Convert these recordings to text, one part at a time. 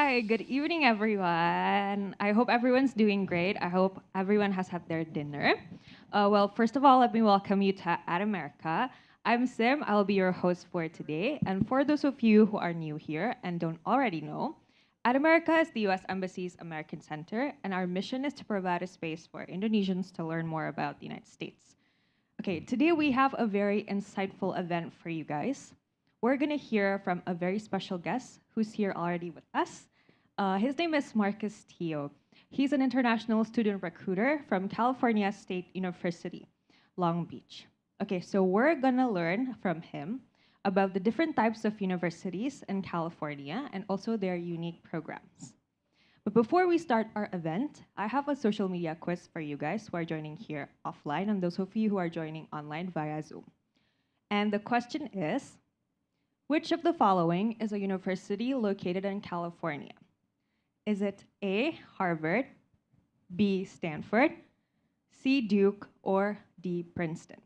Hi, good evening, everyone. I hope everyone's doing great. I hope everyone has had their dinner. Well, first of all, let me welcome you to At America. I'm Sim. I'll be your host for today. And for those of you who are new here and don't already know, At America is the US Embassy's American Center, and our mission is to provide a space for Indonesians to learn more about the United States. Okay, today we have a very insightful event for you guys. We're gonna hear from a very special guest who's here already with us. His name is Marcus Teo. He's an international student recruiter from California State University, Long Beach. Okay, so we're gonna learn from him about the different types of universities in California and also their unique programs. But before we start our event, I have a social media quiz for you guys who are joining here offline and those of you who are joining online via Zoom. And the question is, which of the following is a university located in California? Is it A, Harvard, B, Stanford, C, Duke, or D, Princeton?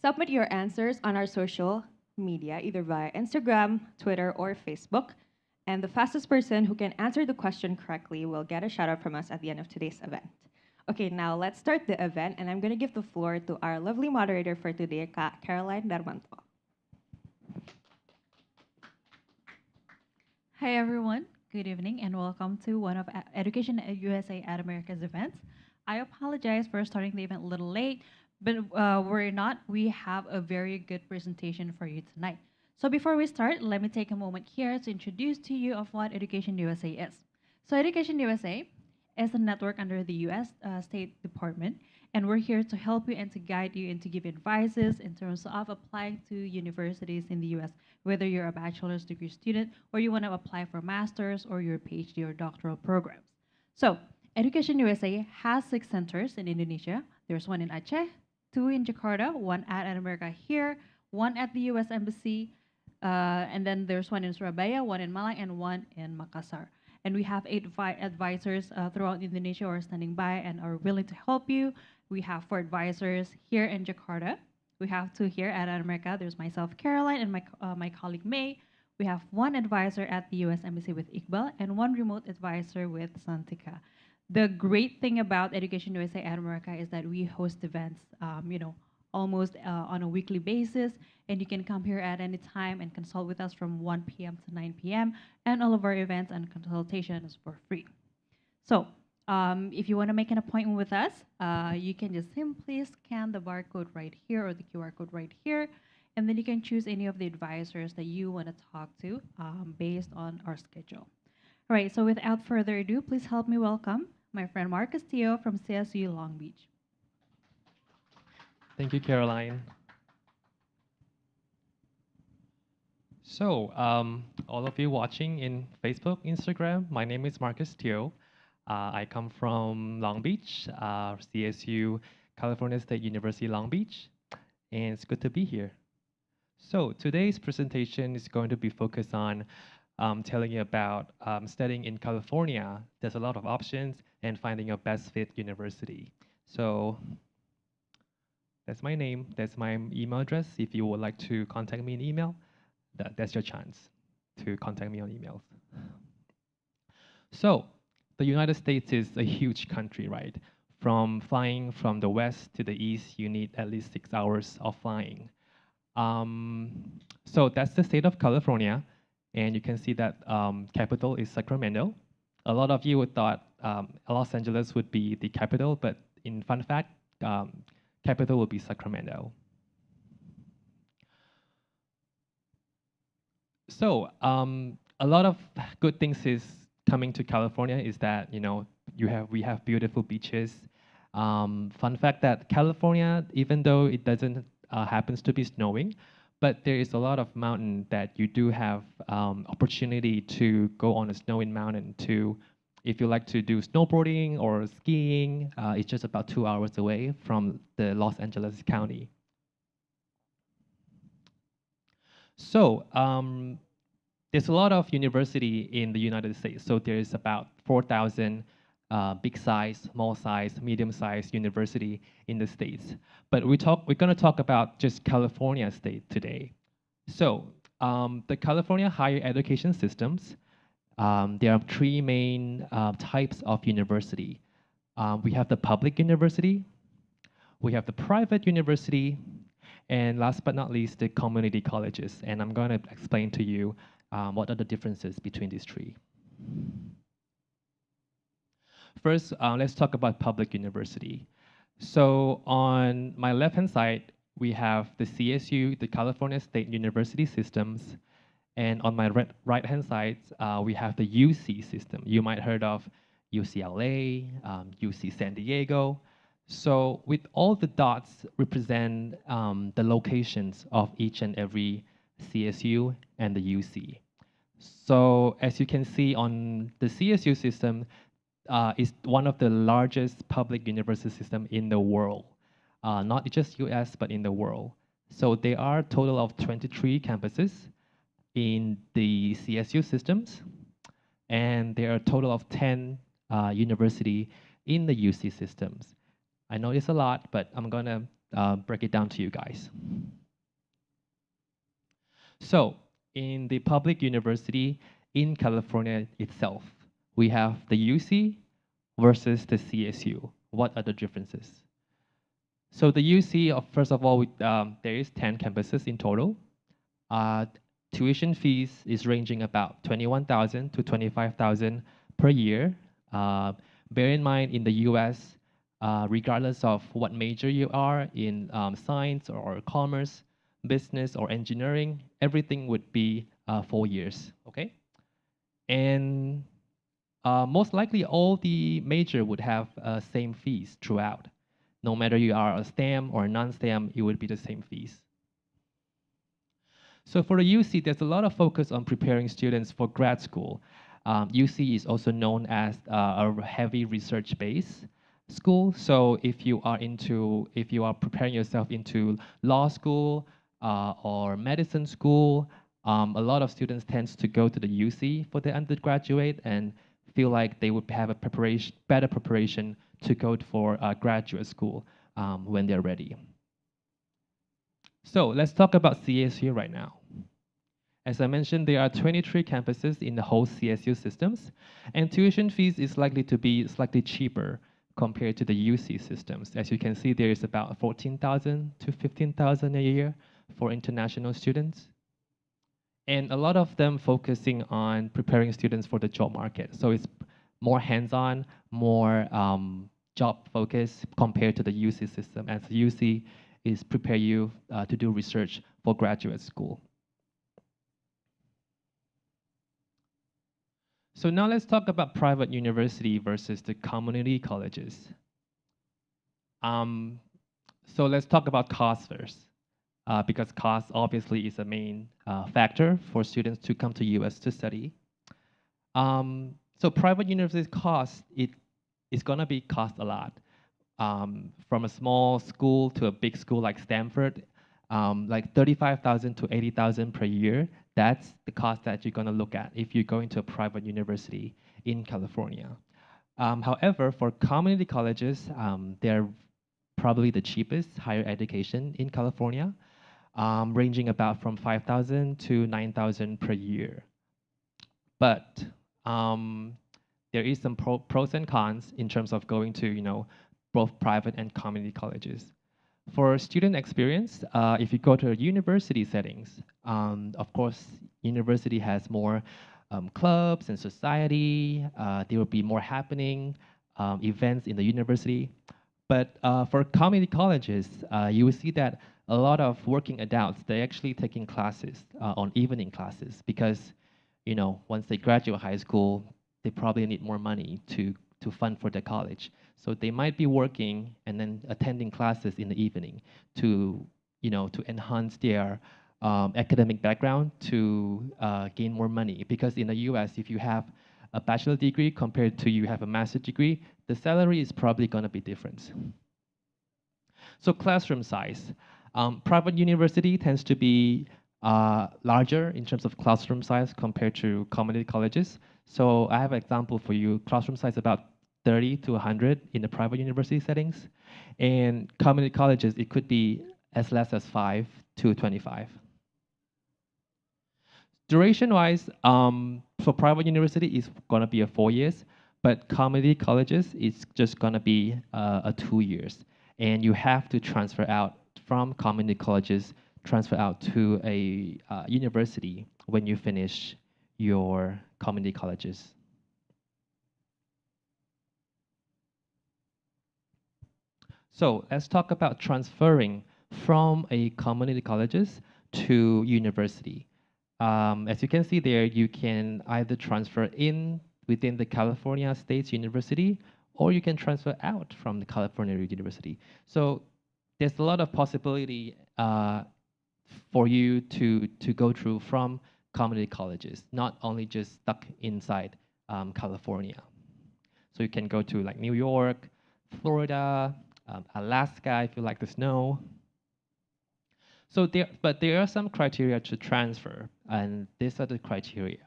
Submit your answers on our social media, either via Instagram, Twitter, or Facebook. And the fastest person who can answer the question correctly will get a shout out from us at the end of today's event. Okay, now let's start the event, and I'm going to give the floor to our lovely moderator for today, Caroline Darmanto. Hi everyone, good evening and welcome to one of Education at USA at America's events. I apologize for starting the event a little late, but we're not. We have a very good presentation for you tonight. So before we start, let me take a moment here to introduce to you of what Education USA is. So Education USA is a network under the US State Department, and we're here to help you and to guide you and to give advices in terms of applying to universities in the US, whether you're a bachelor's degree student or you want to apply for master's or your PhD or doctoral programs. So, Education USA has 6 centers in Indonesia. There's one in Aceh, 2 in Jakarta, one at America here, one at the US Embassy, and then there's one in Surabaya, one in Malang, and one in Makassar. And we have 8 advisors throughout Indonesia who are standing by and are willing to help you. We have 4 advisors here in Jakarta. We have 2 here at America. There's myself, Caroline, and my colleague May. We have 1 advisor at the U.S. Embassy with Iqbal and 1 remote advisor with Santika. The great thing about Education USA at America is that we host events, almost on a weekly basis, and you can come here at any time and consult with us from 1 p.m. to 9 p.m. And all of our events and consultations for free. So if you want to make an appointment with us, you can just simply scan the barcode right here or the QR code right here, and then you can choose any of the advisors that you want to talk to based on our schedule. All right, so without further ado, please help me welcome my friend Marcus Teo from CSU Long Beach. Thank you, Caroline. So, all of you watching in Facebook, Instagram, my name is Marcus Teo. I come from Long Beach, CSU, California State University, Long Beach, and it's good to be here. So, today's presentation is going to be focused on telling you about studying in California. There's a lot of options and finding your best fit university. So, that's my name, that's my email address. If you would like to contact me in email, that's your chance to contact me on emails. So, the United States is a huge country, right? From flying from the west to the east, you need at least 6 hours of flying. So that's the state of California, and you can see that capital is Sacramento. A lot of you would thought Los Angeles would be the capital, but in fun fact, capital will be Sacramento. So a lot of good things is coming to California is that we have beautiful beaches. Fun fact that California, even though it doesn't happens to be snowing, but there is a lot of mountain that you do have opportunity to go on a snowy mountain to. If you like to do snowboarding or skiing, it's just about 2 hours away from the Los Angeles County. So there's a lot of university in the United States. So there's about 4,000 big size, small size, medium size university in the States. But we're going to talk about just California state today. So the California higher education systems There are three main types of university. We have the public university, we have the private university, and last but not least, the community colleges. And I'm going to explain to you what are the differences between these three. First, let's talk about public university. So on my left-hand side, we have the CSU, the California State University systems, and on my right-hand side, we have the UC system. You might heard of UCLA, UC San Diego. So with all the dots represent the locations of each and every CSU and the UC. So as you can see on the CSU system, is one of the largest public university system in the world, not just US, but in the world. So there are a total of 23 campuses in the CSU systems, and there are a total of 10 university in the UC systems. I know it's a lot, but I'm gonna break it down to you guys. So in the public university in California itself, we have the UC versus the CSU. What are the differences? So the UC, first of all, there is 10 campuses in total. Tuition fees is ranging about $21,000 to $25,000 per year. Bear in mind, in the US, regardless of what major you are in science or commerce, business or engineering, everything would be 4 years, okay? And most likely all the major would have same fees throughout. No matter you are a STEM or a non-STEM, it would be the same fees. So for the UC, there's a lot of focus on preparing students for grad school. UC is also known as a heavy research-based school. So if you are preparing yourself into law school or medicine school, a lot of students tend to go to the UC for their undergraduate and feel like they would have a better preparation to go for graduate school when they're ready. So let's talk about CSU right now. As I mentioned, there are 23 campuses in the whole CSU systems, and tuition fees is likely to be slightly cheaper compared to the UC systems. As you can see, there is about 14,000 to 15,000 a year for international students. And a lot of them focusing on preparing students for the job market. So it's more hands-on, more job focused compared to the UC system, as the UC is prepare you to do research for graduate school. So now let's talk about private university versus the community colleges. So let's talk about cost first, because cost obviously is a main factor for students to come to US to study. So private university cost, it is gonna be cost a lot. From a small school to a big school like Stanford, like 35,000 to 80,000 per year. That's the cost that you're gonna look at if you're going to a private university in California. However, for community colleges, they're probably the cheapest higher education in California, ranging about from 5,000 to 9,000 per year. But there is some pros and cons in terms of going to both private and community colleges. For student experience, if you go to university settings, of course, university has more clubs and society. There will be more happening events in the university. But for community colleges, you will see that a lot of working adults, they're actually taking classes on evening classes because, once they graduate high school, they probably need more money to fund for their college. So they might be working and then attending classes in the evening to enhance their academic background to gain more money. Because in the US, if you have a bachelor degree compared to you have a master's degree, the salary is probably going to be different. So classroom size. Private university tends to be larger in terms of classroom size compared to community colleges. So I have an example for you. Classroom size about 30 to 100 in the private university settings. And community colleges, it could be as less as 5 to 25. Duration-wise, for private university, it's gonna be a 4 years, but community colleges, it's just gonna be a 2 years, and you have to transfer out from community colleges, transfer out to a university when you finish your community colleges. So let's talk about transferring from a community colleges to university. As you can see there, you can either transfer in within the California State University, or you can transfer out from the California University. So there's a lot of possibility for you to go through from community colleges, not only just stuck inside California. So you can go to like New York, Florida, Alaska if you like the snow. So but there are some criteria to transfer, and these are the criteria.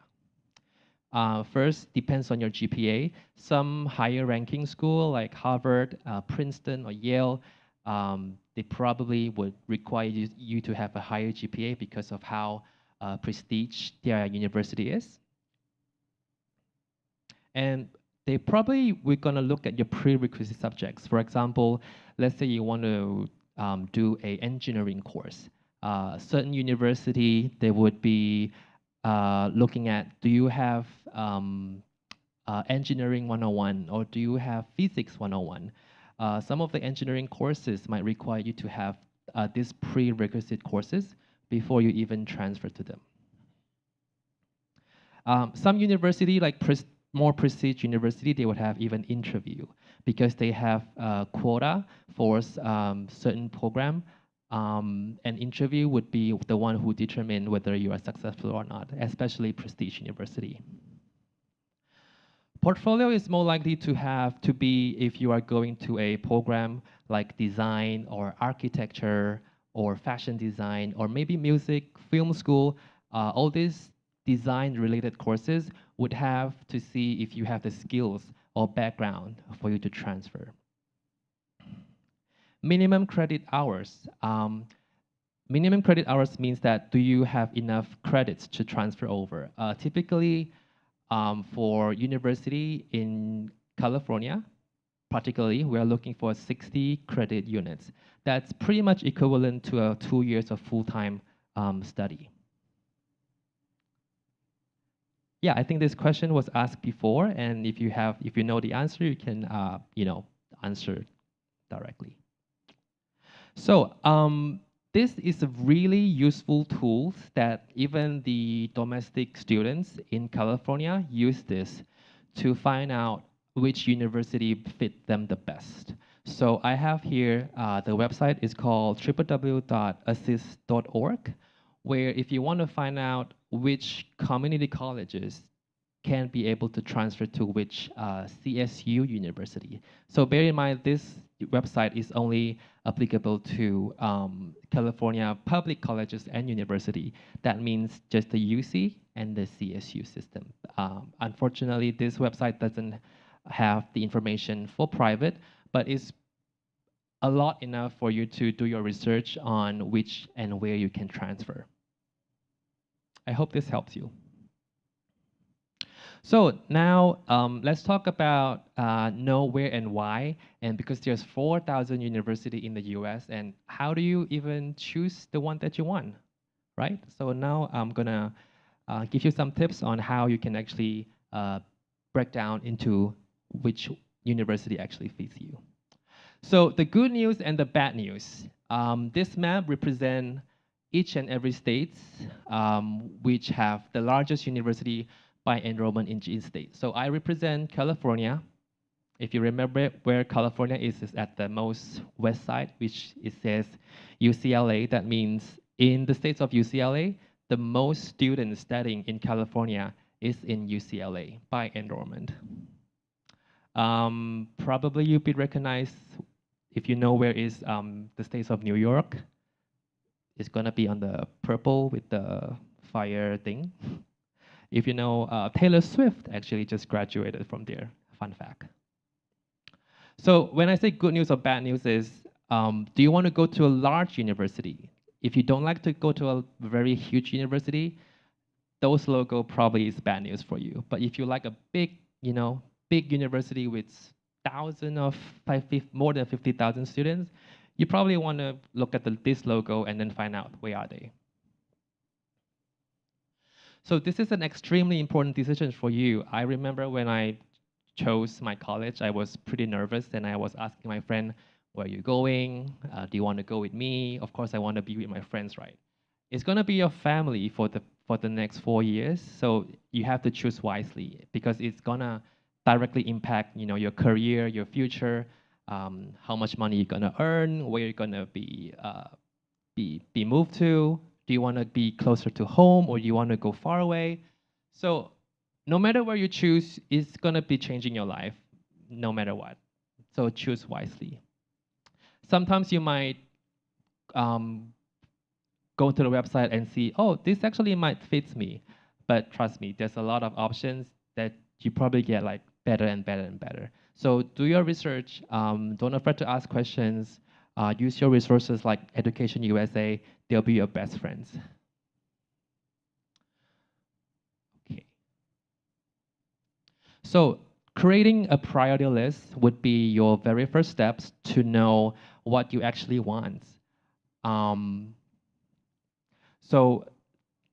First, depends on your GPA. Some higher ranking school like Harvard, Princeton, or Yale, they probably would require you to have a higher GPA because of how prestige their university is. And they probably we're gonna look at your prerequisite subjects. For example, let's say you want to do a engineering course. Certain university they would be looking at, do you have engineering 101 or do you have physics 101? Some of the engineering courses might require you to have these prerequisite courses before you even transfer to them. Some university, like more prestige university, they would have even interview because they have quota for certain program. An interview would be the one who determine whether you are successful or not, especially prestige university. Portfolio is more likely to be if you are going to a program like design or architecture or fashion design or maybe music, film school. All these design related courses would have to see if you have the skills or background for you to transfer. Minimum credit hours. Minimum credit hours means that do you have enough credits to transfer over? Typically, for university in California, particularly, we are looking for 60 credit units. That's pretty much equivalent to 2 years of full-time study. Yeah, I think this question was asked before, and if you know the answer, you can answer directly. So this is a really useful tool that even the domestic students in California use this to find out which university fit them the best. So I have here, the website is called www.assist.org, where if you want to find out which community colleges can be able to transfer to which CSU university. So bear in mind, this website is only applicable to California public colleges and university. That means just the UC and the CSU system. Unfortunately, this website doesn't have the information for private, but it's a lot enough for you to do your research on which and where you can transfer. I hope this helps you. So now let's talk about know, where, and why. And because there's 4,000 universities in the US, and how do you even choose the one that you want, right? So now I'm gonna give you some tips on how you can actually break down into which university actually fits you. So the good news and the bad news. This map represents each and every state which have the largest university by enrollment in each state. So I represent California. If you remember where California is at the most west side, which it says UCLA. That means in the states of UCLA, the most students studying in California is in UCLA by enrollment. Probably you'll be recognized if you know where is the states of New York. It's gonna be on the purple with the fire thing. If you know, Taylor Swift actually just graduated from there. Fun fact. So when I say good news or bad news is, do you want to go to a large university? If you don't like to go to a very huge university, those logo probably is bad news for you. But if you like a big, big university with thousand of more than 50,000 students, you probably want to look at this logo and then find out where are they. So this is an extremely important decision for you. I remember when I chose my college, I was pretty nervous and I was asking my friend, where are you going? Do you want to go with me? Of course, I want to be with my friends, right? It's going to be your family for the next 4 years. So you have to choose wisely because it's going to directly impact, your career, your future, how much money you're going to earn, where you're going to be moved to. Do you want to be closer to home or do you want to go far away? So no matter where you choose, it's going to be changing your life no matter what. So choose wisely. Sometimes you might go to the website and see, oh, this actually might fit me. But trust me, there's a lot of options that you probably get like better and better and better. So do your research. Don't afraid to ask questions. Use your resources like Education USA. They'll be your best friends. Okay. So creating a priority list would be your very first steps to know what you actually want. So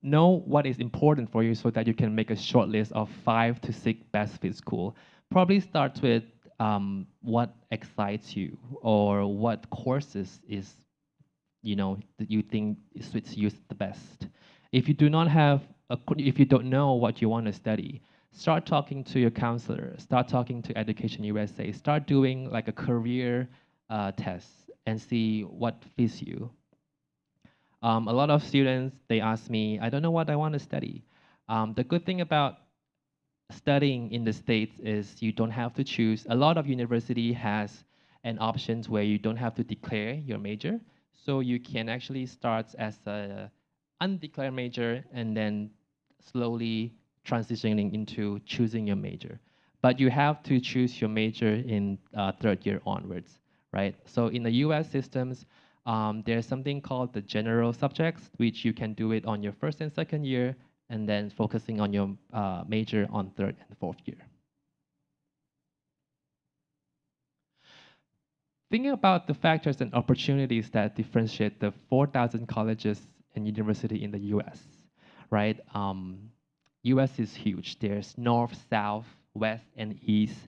know what is important for you so that you can make a short list of 5 to 6 best fit school. Probably start with what excites you or what courses that you think suits you the best. If you do not have if you don't know what you want to study, start talking to your counselor, start talking to Education USA, start doing like a career test and see what fits you. A lot of students, they ask me, I don't know what I want to study. The good thing about studying in the States is you don't have to choose. A lot of university has an options where you don't have to declare your major. So you can actually start as a undeclared major and then slowly transitioning into choosing your major. But you have to choose your major in third year onwards, right? So in the US systems, there's something called the general subjects, which you can do it on your first and second year, and then focusing on your major on third and fourth year. Thinking about the factors and opportunities that differentiate the 4,000 colleges and university in the US, right? US is huge. There's north, south, west, and east.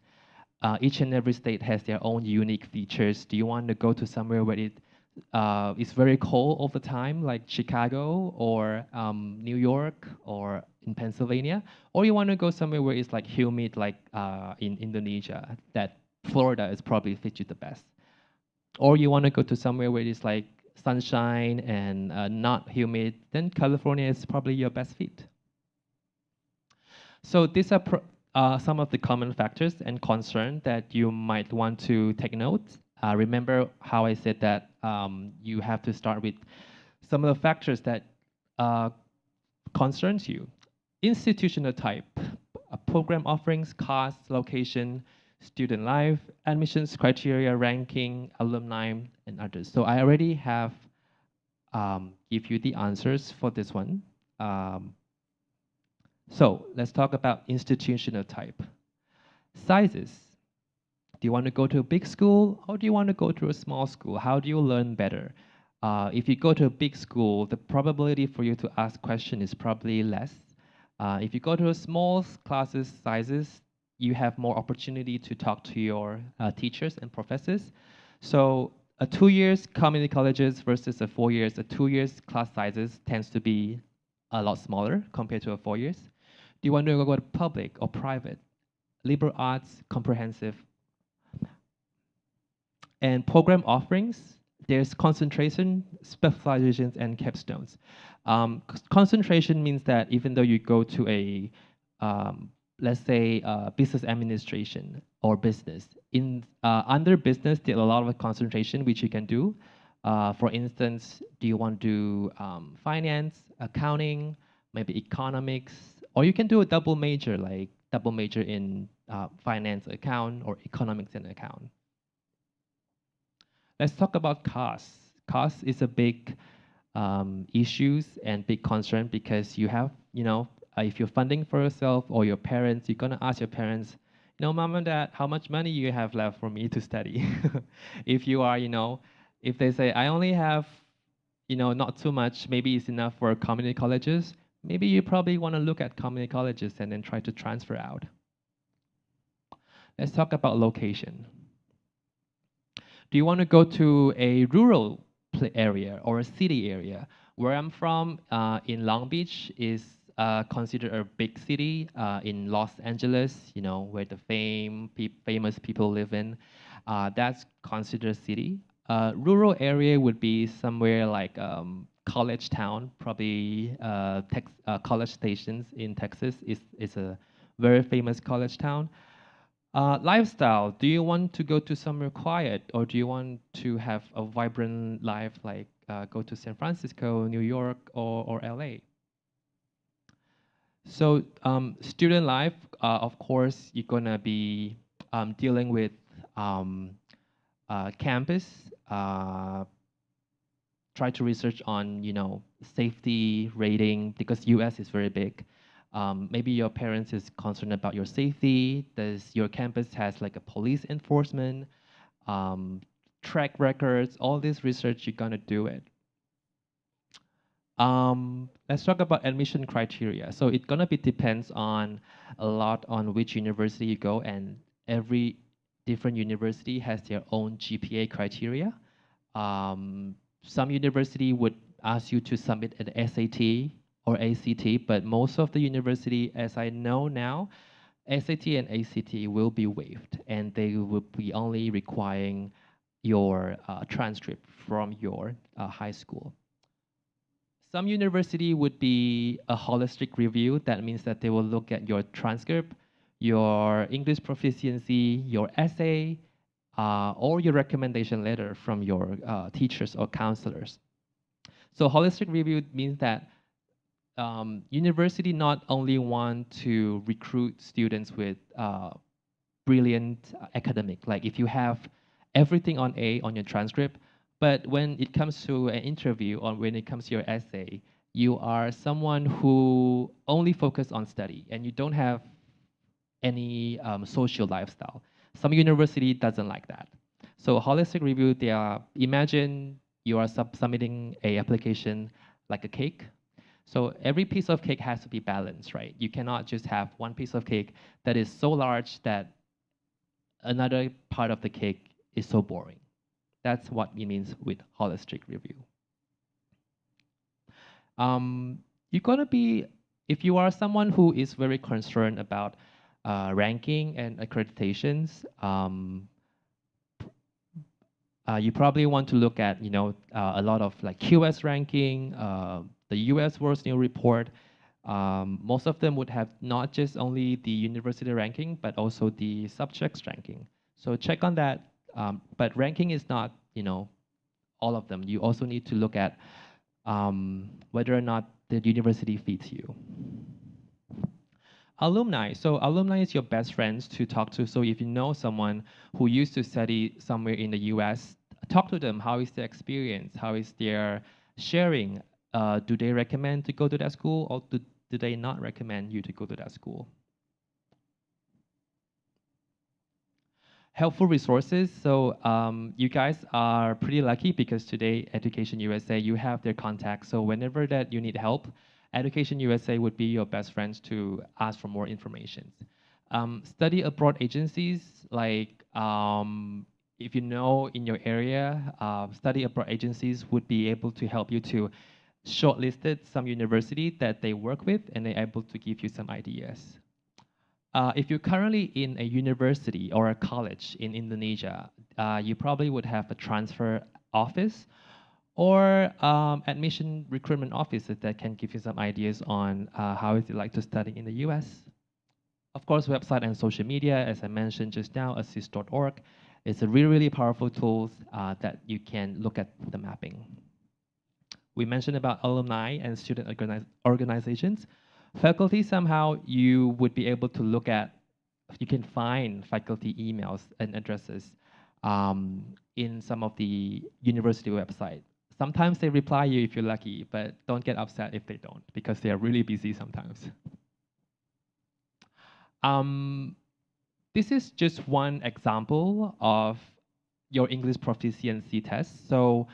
Each and every state has their own unique features. Do you want to go to somewhere where it's very cold all the time, like Chicago or New York or in Pennsylvania? Or you want to go somewhere where it's like humid, like in Indonesia, that Florida is probably fit you the best. Or you want to go to somewhere where it's like sunshine and not humid, then California is probably your best fit. So these are some of the common factors and concerns that you might want to take note. Remember how I said that you have to start with some of the factors that concerns you. Institutional type, program offerings, cost, location, student life, admissions criteria, ranking, alumni, and others. So I already have give you the answers for this one. So let's talk about institutional type. Sizes. Do you want to go to a big school or do you want to go to a small school? How do you learn better? If you go to a big school, the probability for you to ask question is probably less. If you go to a small classes sizes, you have more opportunity to talk to your teachers and professors. So a 2 years community colleges versus a 4 years, a 2 years class sizes tends to be a lot smaller compared to a 4 years. Do you want to go to public or private? Liberal arts, comprehensive. And program offerings, there's concentration, specializations, and capstones. Concentration means that even though you go to a, let's say, business administration or business, in under business, there are a lot of concentration which you can do. For instance, do you want to do finance, accounting, maybe economics, or you can do a double major, like double major in finance account or economics and account. Let's talk about costs. Cost is a big issues and big concern because you have, if you're funding for yourself or your parents, you're gonna ask your parents, mom and dad, how much money you have left for me to study? If you are, if they say, I only have, not too much, maybe it's enough for community colleges, maybe you probably want to look at community colleges and then try to transfer out. Let's talk about location. Do you want to go to a rural area or a city area? Where I'm from, in Long Beach, is considered a big city. In Los Angeles, where the famous people live in, that's considered a city. Rural area would be somewhere like college town, probably college stations in Texas is a very famous college town. Lifestyle. Do you want to go to somewhere quiet, or do you want to have a vibrant life, like go to San Francisco, New York, or LA? So, student life, of course, you're gonna be dealing with um, campus. Try to research on, safety rating because US is very big. Maybe your parents is concerned about your safety. Does your campus has like a police enforcement, um, track records, all this research, you're gonna do it. Let's talk about admission criteria. So it's gonna be depends on a lot on which university you go, and every different university has their own GPA criteria. Um, some university would ask you to submit an SAT or ACT, but most of the university, as I know now, SAT and ACT will be waived, and they will be only requiring your transcript from your high school. Some university would be a holistic review. That means that they will look at your transcript, your English proficiency, your essay, or your recommendation letter from your teachers or counselors. So holistic review means that university not only want to recruit students with brilliant academic, like if you have everything on A on your transcript, but when it comes to an interview or when it comes to your essay, you are someone who only focus on study and you don't have any social lifestyle. Some university doesn't like that. So holistic review, they are, imagine you are submitting a application like a cake. So every piece of cake has to be balanced, right? You cannot just have one piece of cake that is so large that another part of the cake is so boring. That's what it means with holistic review. You're gonna be, if you are someone who is very concerned about ranking and accreditations, you probably want to look at, a lot of like QS ranking, the US World News Report. Most of them would have not just only the university ranking, but also the subjects ranking. So check on that. But ranking is not, all of them. You also need to look at whether or not the university fits you. Alumni. So alumni is your best friends to talk to. So if you know someone who used to study somewhere in the US, talk to them. How is their experience? How is their sharing? Do they recommend to go to that school, or do they not recommend you to go to that school? Helpful resources. So you guys are pretty lucky because today Education USA, you have their contact. So whenever that you need help, Education USA would be your best friends to ask for more information. Study abroad agencies, like if you know in your area, study abroad agencies would be able to help you to shortlisted some university that they work with, and they're able to give you some ideas. If you're currently in a university or a college in Indonesia, you probably would have a transfer office or admission recruitment offices that can give you some ideas on how is it like to study in the US. Of course, website and social media, as I mentioned just now, assist.org, is a really, really powerful tool that you can look at the mapping. We mentioned about alumni and student organizations. Faculty, somehow you would be able to look at, you can find faculty emails and addresses in some of the university websites. Sometimes they reply you if you're lucky, but don't get upset if they don't, because they are really busy sometimes. Um, this is just one example of your English proficiency test. So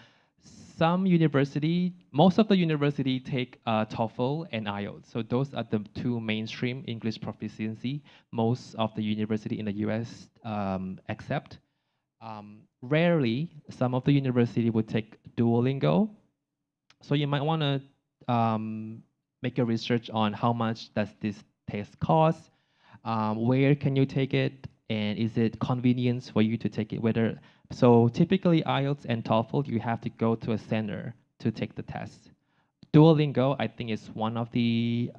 some university, most of the university take TOEFL and IELTS. So those are the two mainstream English proficiency most of the university in the US accept. Rarely, some of the university would take Duolingo. So you might want to make a research on how much does this test cost, where can you take it, and is it convenience for you to take it? Whether so, typically IELTS and TOEFL, you have to go to a center to take the test. Duolingo, I think, is one of the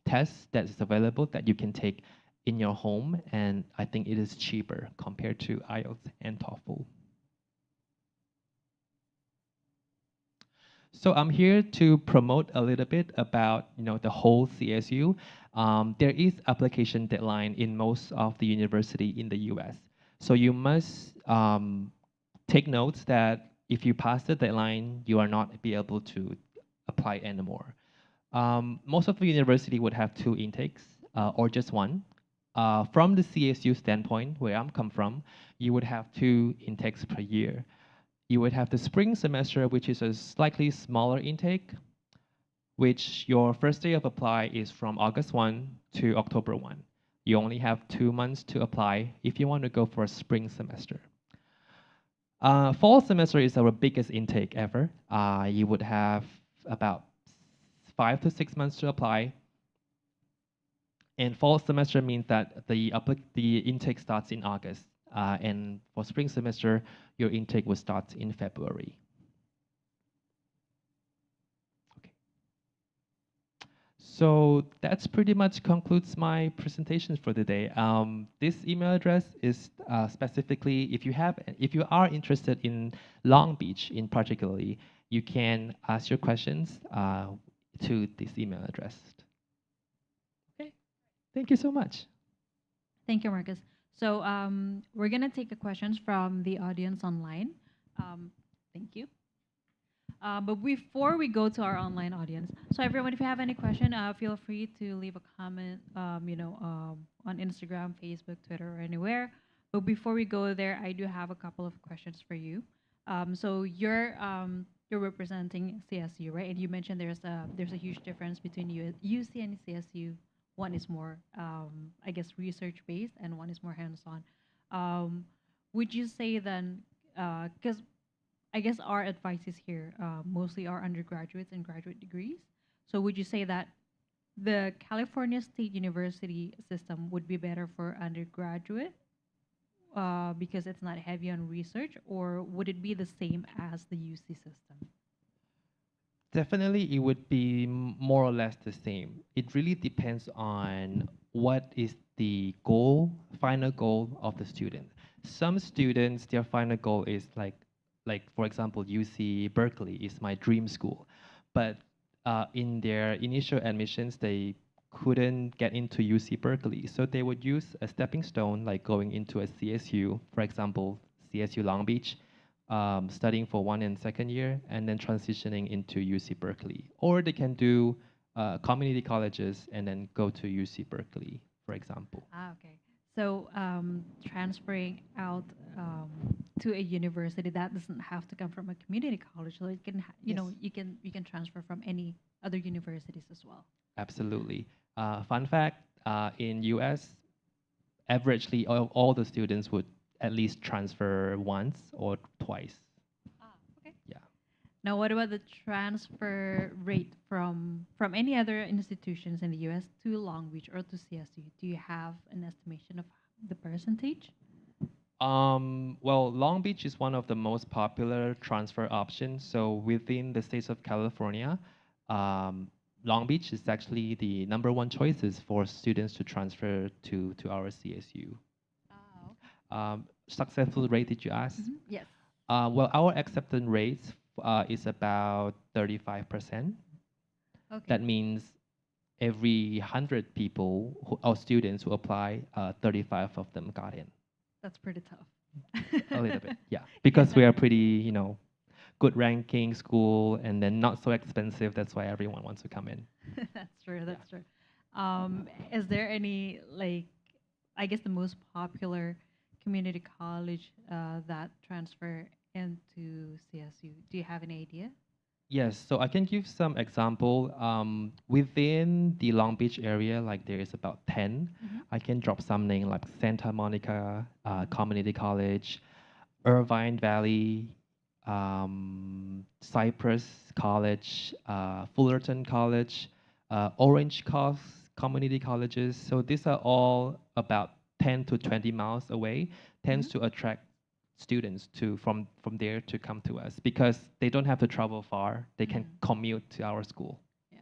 tests that is available that you can take in your home, and I think it is cheaper compared to IELTS and TOEFL. So I'm here to promote a little bit about the whole CSU. There is application deadline in most of the university in the U.S. So you must take notes that if you pass the deadline, you are not be able to apply anymore. Most of the university would have two intakes or just one. From the CSU standpoint, where I'm come from, you would have two intakes per year. You would have the spring semester, which is a slightly smaller intake, which your first day of apply is from August 1 to October 1. You only have 2 months to apply if you want to go for a spring semester. Fall semester is our biggest intake ever. You would have about 5 to 6 months to apply. And fall semester means that the intake starts in August. And for spring semester, your intake will start in February. Okay. So that's pretty much concludes my presentation for today. This email address is specifically if you are interested in Long Beach in particularly, you can ask your questions to this email address. Okay. Thank you so much. Thank you, Marcus. So we're gonna take the questions from the audience online. Thank you. But before we go to our online audience, so everyone, if you have any question, feel free to leave a comment, on Instagram, Facebook, Twitter, or anywhere. But before we go there, I do have a couple of questions for you. So you're representing CSU, right? And you mentioned there's a huge difference between UC and CSU. One is more, I guess, research based, and one is more hands-on. Would you say then, because I guess our advices here mostly are undergraduates and graduate degrees. So would you say that the California State University system would be better for undergraduate because it's not heavy on research, or would it be the same as the UC system? Definitely, it would be more or less the same. It really depends on what is the final goal of the student. Some students, their final goal is like for example, UC Berkeley is my dream school, but in their initial admissions, they couldn't get into UC Berkeley, so they would use a stepping stone, like going into a CSU, for example, CSU Long Beach, studying for 1 and 2 year, and then transitioning into UC Berkeley. Or they can do community colleges and then go to UC Berkeley, for example. Okay. So transferring out to a university that doesn't have to come from a community college, so it can, you can transfer from any other universities as well. Absolutely. Fun fact, in US, averagely all the students would at least transfer once or twice. Okay. Yeah. Now, what about the transfer rate from any other institutions in the U.S. to Long Beach or to CSU? Do you have an estimation of the percentage? Well, Long Beach is one of the most popular transfer options. So within the states of California, Long Beach is actually the #1 choices for students to transfer to our CSU. Successful rate, did you ask? Yes. Well, our acceptance rate is about 35%. Okay. That means every 100 people, or students who apply, 35 of them got in. That's pretty tough. A little bit, yeah. Because we are pretty, good ranking school and then not so expensive. That's why everyone wants to come in. That's true. That's true. Is there any like, I guess the most popular community college that transfer into CSU? Do you have any idea? Yes, so I can give some example. Within the Long Beach area, like there is about 10. Mhm. I can drop some name like Santa Monica Community College, Irvine Valley, Cypress College, Fullerton College, Orange Coast Community Colleges. So these are all about 10 to 20 miles away, tends Mhm. to attract students to from there to come to us because they don't have to travel far. They can Mhm. commute to our school. Yeah.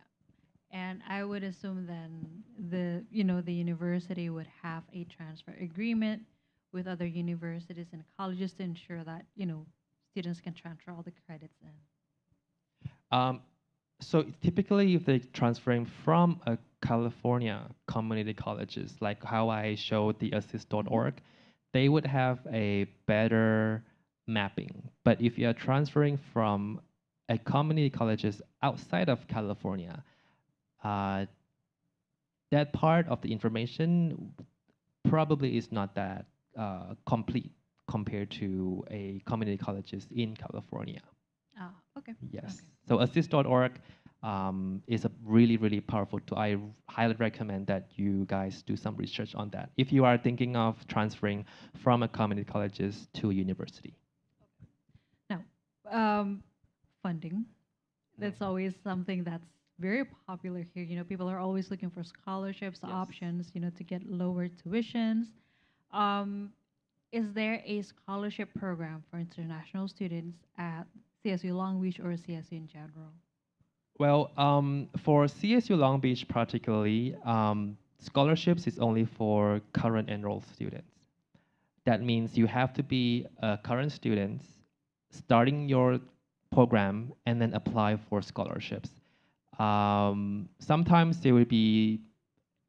And I would assume then the university would have a transfer agreement with other universities and colleges to ensure that, students can transfer all the credits in. Um, so typically, if they're transferring from a California community colleges, like how I showed the Mhm. assist.org, they would have a better mapping. But if you are transferring from a community colleges outside of California, uh, that part of the information probably is not that complete compared to a community colleges in California. Ah, okay. Yes. Okay. So assist.org is a really, really powerful tool. Highly recommend that you guys do some research on that if you are thinking of transferring from a community colleges to a university. Now, funding. That's Mhm. always something that's very popular here. People are always looking for scholarships, Yes. options, to get lower tuitions. Um, is there a scholarship program for international students at CSU Long Beach or CSU in general? Well, for CSU Long Beach particularly, scholarships is only for current enrolled students. That means you have to be a current student, starting your program, and then apply for scholarships. Sometimes there will be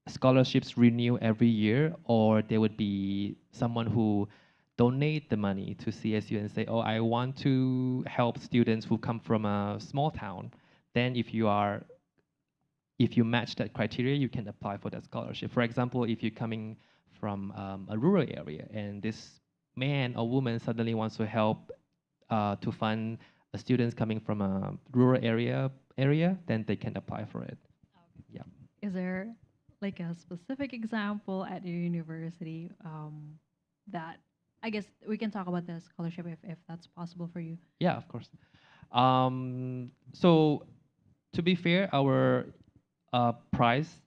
scholarships renew every year, or there would be someone who donate the money to CSU and say, "Oh, I want to help students who come from a small town." Then, if you match that criteria, you can apply for that scholarship. For example, if you're coming from a rural area and this man or woman suddenly wants to help to fund students coming from a rural area, then they can apply for it. Yeah. Is there like a specific example at your university that I guess we can talk about the scholarship if that's possible for you? Yeah, of course. So to be fair, our price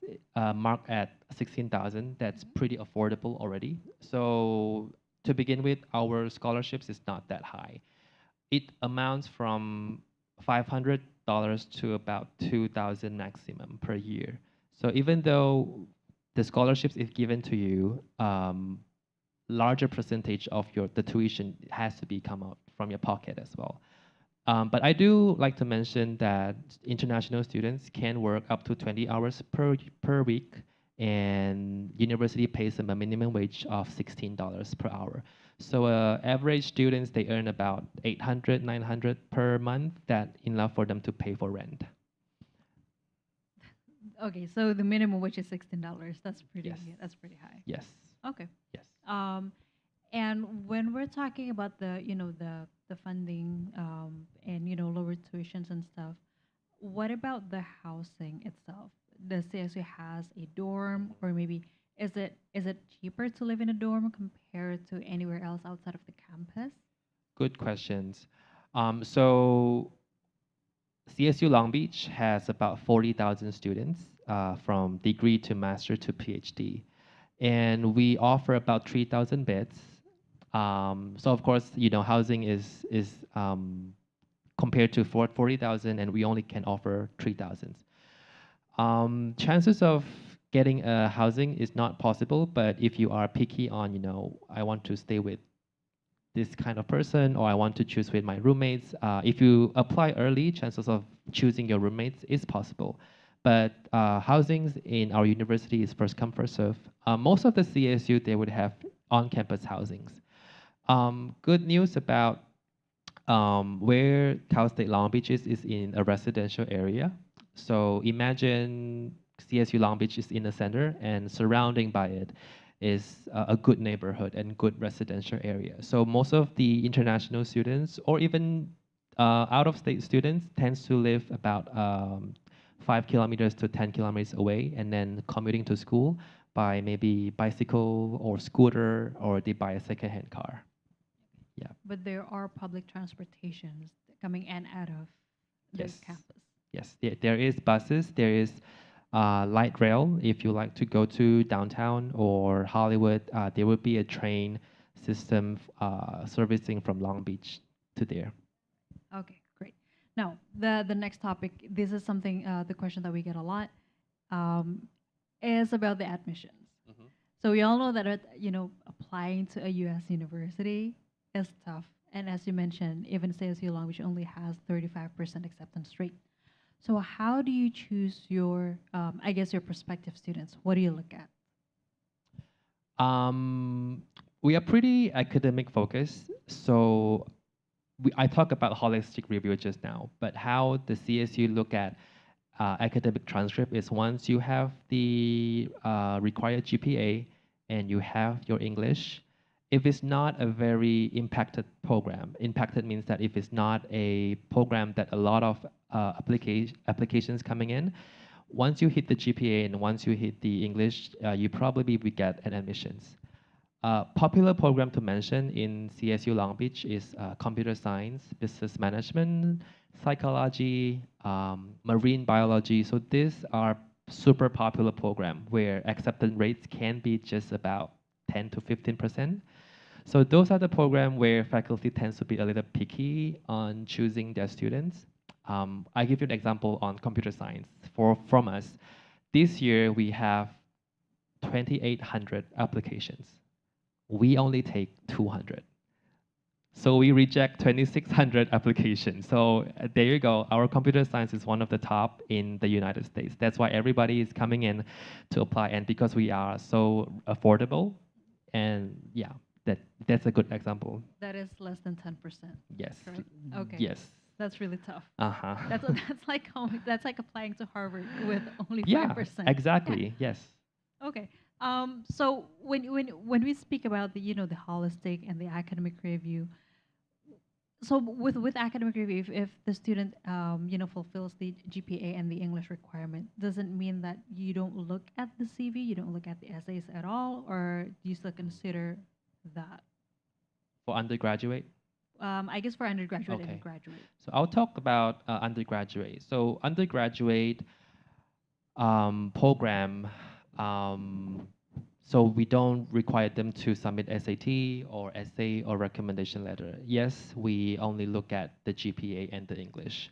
marked at 16,000. That's Mhm. pretty affordable already. So to begin with, our scholarships is not that high. It amounts from $500 to about 2,000 maximum per year. So even though the scholarships is given to you, larger percentage of your the tuition has to be come out from your pocket as well. But I do like to mention that international students can work up to 20 hours per week, and university pays them a minimum wage of $16 per hour. So average students, they earn about 800, 900 per month. That enough for them to pay for rent. Okay, so the minimum wage is $16. That's Yes. pretty high. Yes. Okay. Yes. Um, and when we're talking about the funding and lower tuitions and stuff, what about the housing itself? Does CSU has a dorm, or maybe is it cheaper to live in a dorm compared to anywhere else outside of the campus? Good questions. So CSU Long Beach has about 40,000 students from degree to master to PhD, and we offer about 3,000 beds. So of course, housing is compared to 40,000, and we only can offer 3,000. Chances of getting a housing is not possible, but if you are picky on, I want to stay with this kind of person, or I want to choose with my roommates. If you apply early, chances of choosing your roommates is possible. But housings in our university is first come, first serve. Most of the CSU, they would have on-campus housings. Good news about where Cal State Long Beach is in a residential area. So imagine CSU Long Beach is in the center, and surrounding by it is a good neighborhood and good residential area. So most of the international students, or even out-of-state students, tends to live about 5 kilometers to 10 kilometers away, and then commuting to school by maybe bicycle or scooter, or they buy a secondhand car. Yeah. But there are public transportations coming in and out of the Yes. campus. Yes, there is buses, there is light rail. If you like to go to downtown or Hollywood, there will be a train system servicing from Long Beach to there. Okay, great. Now, the next topic, this is something, the question that we get a lot, um, is about the admissions. So we all know that, applying to a U.S. university is tough. And as you mentioned, even CSU Long Beach only has 35% acceptance rate. So how do you choose your, I guess, your prospective students? What do you look at? We are pretty academic focused, so I talk about holistic review just now, but how the CSU look at academic transcript is once you have the required GPA and you have your English, if it's not a very impacted means that if it's not a program that a lot of applications coming in, once you hit the GPA and once you hit the English, you probably will get an admissions. Popular program to mention in CSU Long Beach is computer science, business management, psychology, marine biology. So these are super popular program where acceptance rates can be just about 10 to 15%. So those are the program where faculty tends to be a little picky on choosing their students. I give you an example on computer science. From us, this year we have 2,800 applications. We only take 200. So we reject 2,600 applications. So there you go. Our computer science is one of the top in the United States. That's why everybody is coming in to apply. And because we are so affordable, and yeah, that's a good example. That is less than 10%. Yes. Correct? Okay. Yes. That's really tough. Uh-huh. That's like applying to Harvard with only Yeah, 5%. exactly. Yes. Okay. So when we speak about the holistic and the academic review, so with academic review, if the student fulfills the GPA and the English requirement, doesn't mean that you don't look at the CV, you don't look at the essays at all, or do you still consider that? For undergraduate. I guess for undergraduate Okay. and graduate. So I'll talk about undergraduate. So undergraduate program, so we don't require them to submit SAT or essay or recommendation letter. Yes, we only look at the GPA and the English.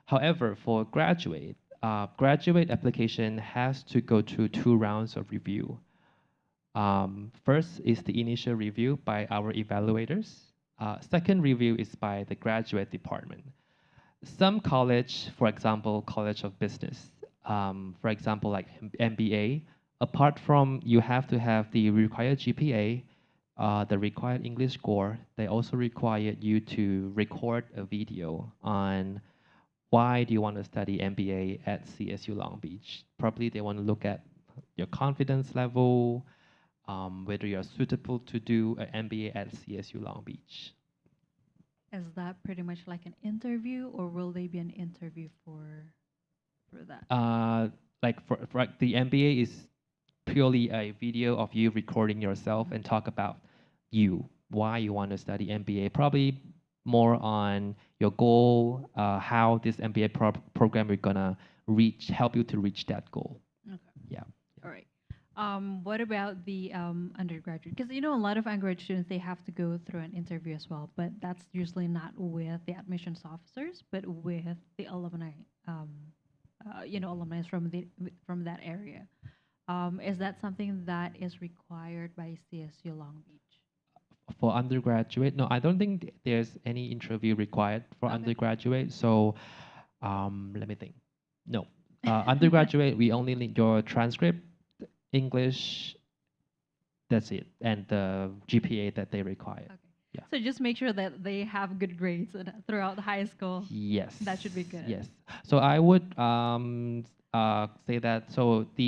However, for graduate application has to go through 2 rounds of review. First is the initial review by our evaluators. Second review is by the graduate department. Some college, for example, College of Business, for example, like MBA, apart from you have to have the required GPA, the required English score, they also require you to record a video on why do you want to study MBA at CSU Long Beach. Probably they want to look at your confidence level, whether you're suitable to do an MBA at CSU Long Beach. Is that pretty much like an interview, or will they be an interview for that? Like for like the MBA is purely a video of you recording yourself and talk about you, why you want to study MBA. Probably more on your goal, how this MBA program is gonna help you to reach that goal. Okay. Yeah. All right. What about the undergraduate? Because a lot of undergraduate students, they have to go through an interview as well, but that's usually not with the admissions officers, but with the alumni, alumni from that area. Is that something that is required by CSU Long Beach? For undergraduate, no, I don't think there's any interview required for Okay. undergraduate. So let me think. No, undergraduate, we only need your transcript, English, that's it, and the GPA that they require. Okay. Yeah. So just make sure that they have good grades throughout high school. Yes. That should be good. Yes. So I would say that so the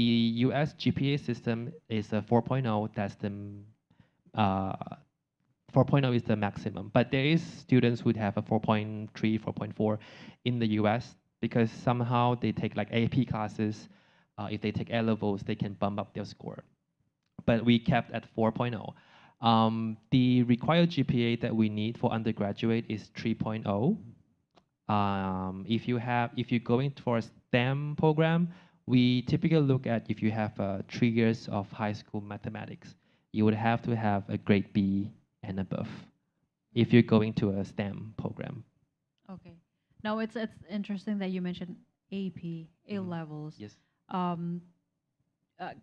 U.S. GPA system is a 4.0. That's the uh, 4.0 is the maximum, but there is students who have a 4.3, 4.4 in the US because somehow they take like AP classes. If they take A levels, they can bump up their score. But we kept at 4.0. The required GPA that we need for undergraduate is 3.0. If you're going for a STEM program, we typically look at if you have 3 years of high school mathematics, you would have to have a grade B and above if you're going to a STEM program. Okay. Now it's interesting that you mentioned AP, A Mhm. levels. Yes. Um,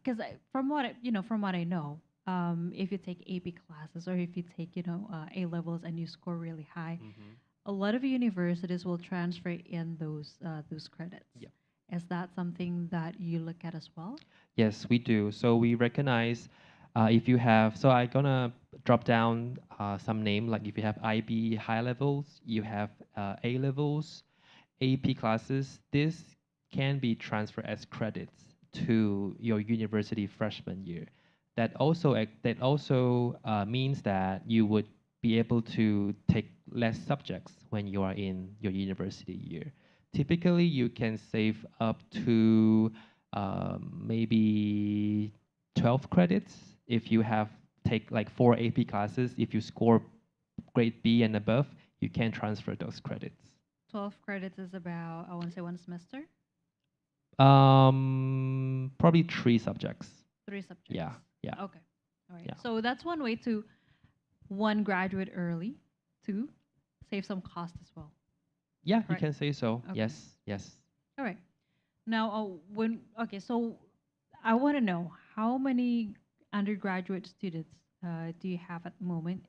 because from what I know, if you take AP classes or if you take A levels and you score really high, Mhm. a lot of universities will transfer in those credits. Yeah. Is that something that you look at as well? Yes, we do. So we recognize if you have, so I'm gonna drop down some name, like if you have IB high levels, you have A levels, AP classes, this can be transferred as credits to your university freshman year. That also means that you would be able to take less subjects when you are in your university year. Typically, you can save up to maybe 12 credits if you have take like 4 AP classes. If you score grade B and above, you can transfer those credits. 12 credits is about, I want to say, one semester, Probably 3 subjects. 3 subjects. Yeah, yeah, Okay. All right. yeah. So that's one way to, one, graduate early, two, save some cost as well. Yeah, you Correct. can say so. Okay. Yes, yes. All right. Now, so I want to know how many undergraduate students do you have at the moment,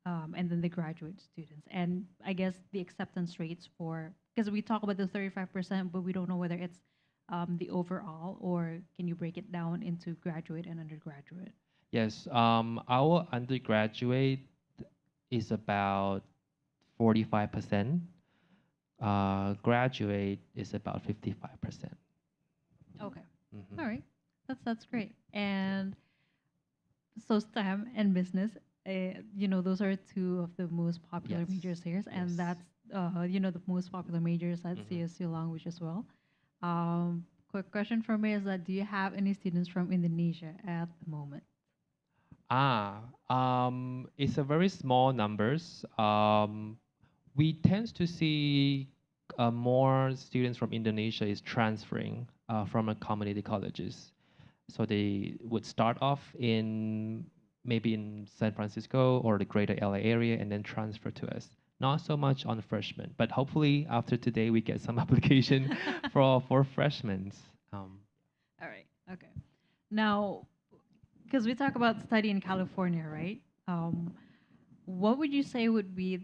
and then the graduate students, and I guess the acceptance rates for, because we talk about the 35%, but we don't know whether it's the overall, or can you break it down into graduate and undergraduate? Yes, our undergraduate is about 45%. Graduate is about 55%. Okay. Mhm. All right. That's great. And so STEM and business, those are two of the most popular Yes, majors here, and yes. that's the most popular majors at Mhm. CSU Long Beach as well. Quick question for me is that do you have any students from Indonesia at the moment? It's a very small numbers. We tend to see more students from Indonesia is transferring from a community colleges. So they would start off in maybe in San Francisco or the greater LA area and then transfer to us. Not so much on freshmen, but hopefully after today we get some application for freshmen. Um, All right. Okay. Now, because we talk about study in California, right? What would you say would be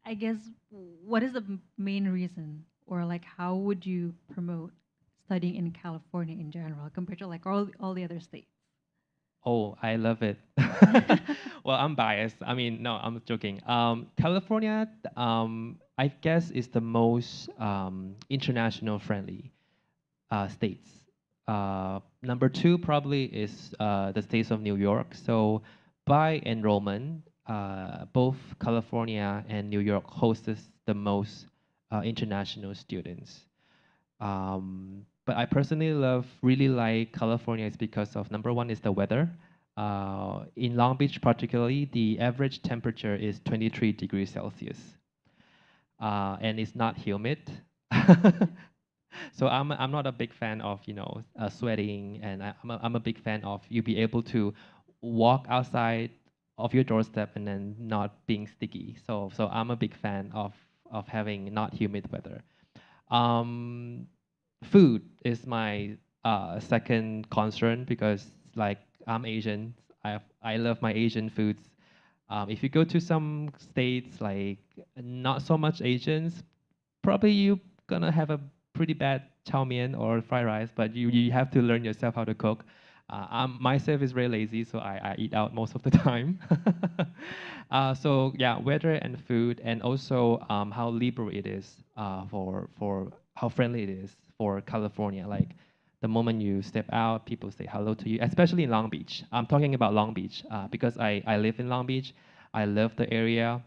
I guess, what is the main reason, or like how would you promote studying in California in general compared to like all the other states? Oh, I love it. Well, I'm biased. I mean, no, I'm joking. California, I guess, is the most international friendly states. Number two probably is the states of New York. So by enrollment, both California and New York hosts the most international students. But I personally really like California is because of number one is the weather. In Long Beach, particularly, the average temperature is 23 degrees Celsius, and it's not humid. So I'm not a big fan of sweating, and I'm a big fan of you be able to walk outside of your doorstep and then not being sticky. So I'm a big fan of having not humid weather. Um, Food is my second concern because like I'm Asian. I love my Asian foods. If you go to some states like not so much Asians, probably you gonna have a pretty bad chow mein or fried rice, but you have to learn yourself how to cook. Myself is very lazy, so I eat out most of the time. So yeah, weather and food, and also how liberal it is for how friendly it is for California. Like the moment you step out, people say hello to you, especially in Long Beach. I'm talking about Long Beach because I live in Long Beach. I love the area.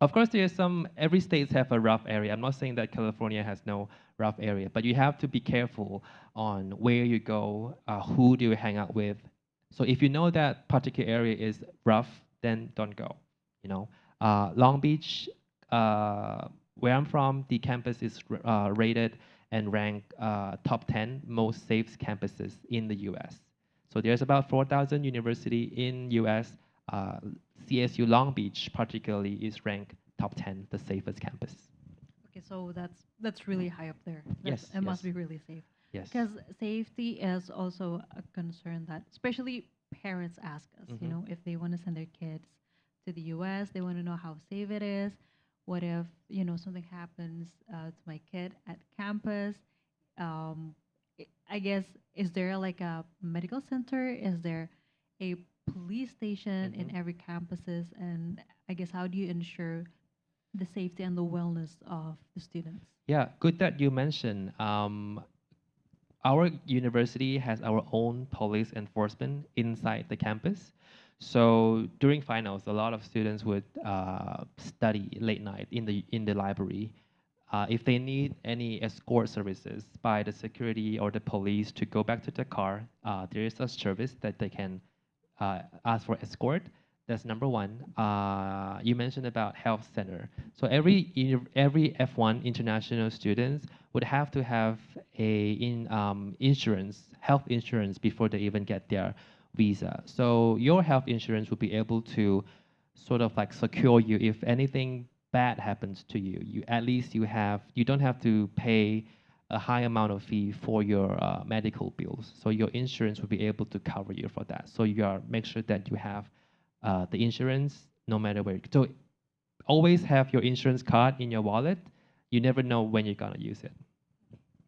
Of course, there's some, every states have a rough area. I'm not saying that California has no rough area, but you have to be careful on where you go, who do you hang out with. So if you know that particular area is rough, then don't go. You know, Long Beach, where I'm from, the campus is rated and ranked top 10 most safe campuses in the U.S. So there's about 4,000 university in U.S. Uh, CSU Long Beach particularly is ranked top 10, the safest campus. Okay, so that's really high up there. Yes, It must yes. be really safe. Yes. Because safety is also a concern that, especially parents ask us, you Mhm. know, if they want to send their kids to the US, they want to know how safe it is. What if, you know, something happens to my kid at campus? Um, I guess, is there like a medical center? Is there a police station in Mhm. every campuses? And I guess, how do you ensure the safety and the wellness of the students? Yeah, good that you mentioned. Our university has our own police enforcement inside the campus. So during finals, a lot of students would study late night in the library. If they need any escort services by the security or the police to go back to the car, there is a service that they can ask for escort. That's number one. You mentioned about health center. So every F1 international students would have to have insurance, health insurance before they even get their visa. So your health insurance will be able to sort of like secure you if anything bad happens to you. You at least you don't have to pay a high amount of fee for your medical bills. So your insurance will be able to cover you for that. So you are make sure that you have the insurance no matter where. So always have your insurance card in your wallet. You never know when you're gonna use it.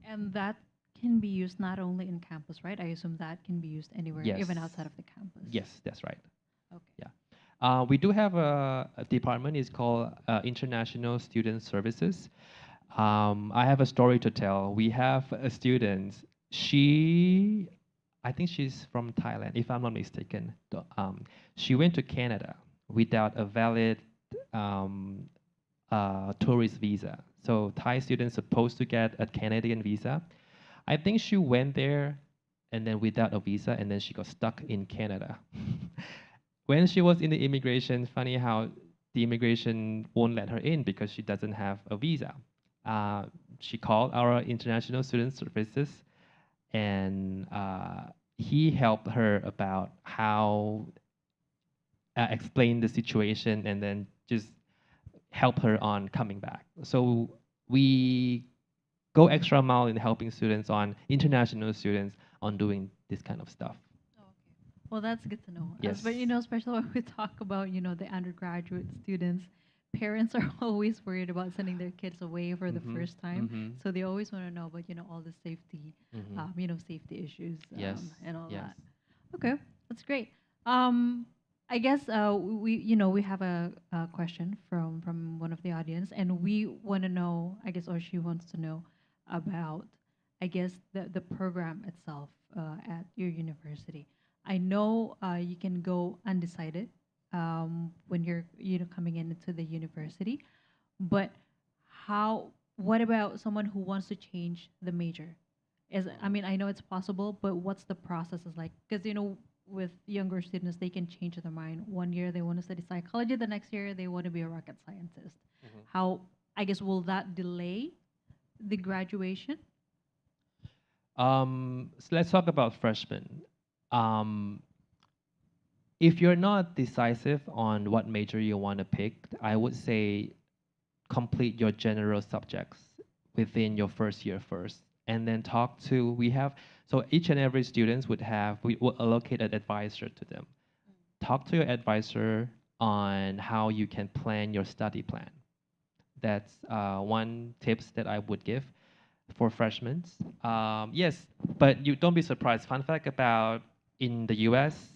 And that can be used not only in campus, right? I assume that can be used anywhere, Yes. even outside of the campus. Yes, that's right. Okay. Yeah. We do have a department. It's called International Student Services. I have a story to tell. We have a student. She, I think she's from Thailand, if I'm not mistaken. She went to Canada without a valid um, tourist visa. So Thai students supposed to get a Canadian visa. I think she went there and then without a visa, and then she got stuck in Canada. When she was in the immigration, funny how the immigration won't let her in because she doesn't have a visa. Uh, she called our international student services, and he helped her about how explain the situation and then just help her on coming back. So we go extra mile in helping students on international students on doing this kind of stuff. Oh, okay. Well, that's good to know. Yes. But you know, especially when we talk about, you know, the undergraduate students, parents are always worried about sending their kids away for the Mhm, first time. mhm, So they always want to know about, you know, all the safety, mhm. you know, safety issues, Yes, and all yes. that. Okay, that's great. I guess you know, we have a question from one of the audience, and we want to know, I guess, or she wants to know about, I guess, the program itself at your university. I know you can go undecided when you're, you know, coming into the university, but how? What about someone who wants to change the major? I mean, I know it's possible, but what's the process is like? Because you know, with younger students, they can change their mind. One year they want to study psychology, the next year they want to be a rocket scientist. Mhm. How, I guess, will that delay the graduation? So let's talk about freshmen. Um, if you're not decisive on what major you want to pick, I would say complete your general subjects within your first year first, and then talk to. We have so each and every students would have we will allocate an advisor to them. Talk to your advisor on how you can plan your study plan. That's one tips that I would give for freshmen. Yes, but you don't be surprised. Fun fact about in the U.S.,